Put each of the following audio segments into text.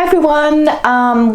Hi everyone,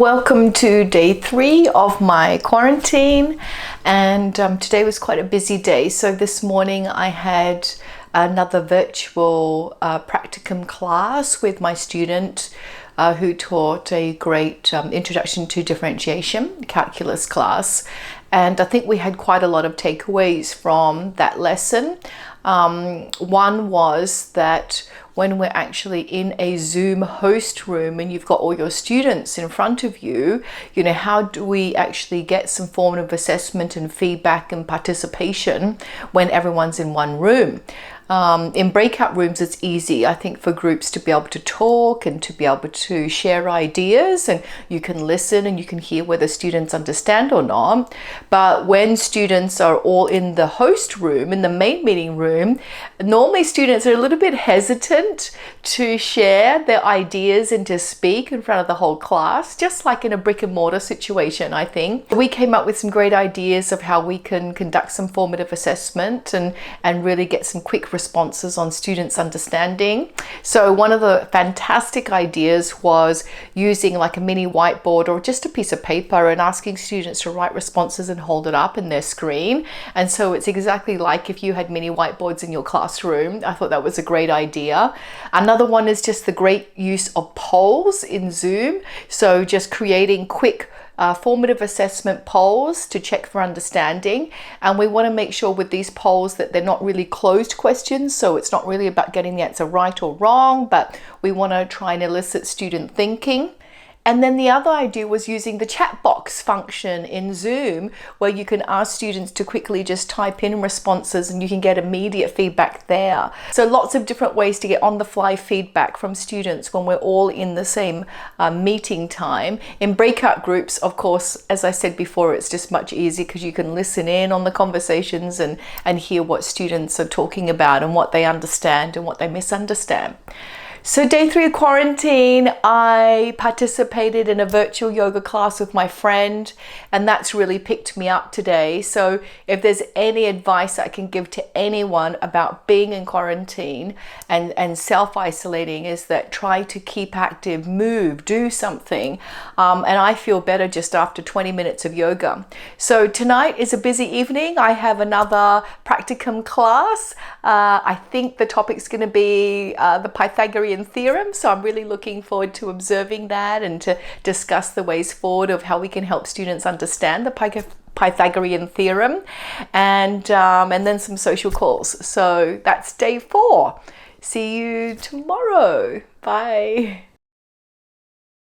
welcome to day 3 of my quarantine, and today was quite a busy day. So this morning I had another virtual practicum class with my student who taught a great introduction to differentiation calculus class, and I think we had quite a lot of takeaways from that lesson. One was that when we're actually in a Zoom host room and you've got all your students in front of you, how do we actually get some formative assessment and feedback and participation when everyone's in one room? In breakout rooms, it's easy, I think, for groups to be able to talk and to be able to share ideas, and you can listen and you can hear whether students understand or not. But when students are all in the host room, in the main meeting room, normally students are a little bit hesitant to share their ideas and to speak in front of the whole class, just like in a brick and mortar situation, I think. We came up with some great ideas of how we can conduct some formative assessment and really get some quick responses on students' understanding. So one of the fantastic ideas was using like a mini whiteboard or just a piece of paper and asking students to write responses and hold it up in their screen. And so it's exactly like if you had mini whiteboards in your classroom. I thought that was a great idea. Another one is just the great use of polls in Zoom. So just creating quick formative assessment polls to check for understanding, and we want to make sure with these polls that they're not really closed questions, so it's not really about getting the answer right or wrong, but we want to try and elicit student thinking. And then the other idea was using the chat box function in Zoom, where you can ask students to quickly just type in responses and you can get immediate feedback there. So lots of different ways to get on the fly feedback from students when we're all in the same meeting time. In breakout groups, of course, as I said before, it's just much easier because you can listen in on the conversations and hear what students are talking about and what they understand and what they misunderstand. So day 3 of quarantine, I participated in a virtual yoga class with my friend, and that's really picked me up today. So if there's any advice I can give to anyone about being in quarantine and self-isolating, is that try to keep active, move, do something. And I feel better just after 20 minutes of yoga. So tonight is a busy evening. I have another practicum class. I think the topic's going to be the Pythagorean theorem, so I'm really looking forward to observing that and to discuss the ways forward of how we can help students understand the Pythagorean theorem, and then some social calls. So that's day 4. See you tomorrow. Bye.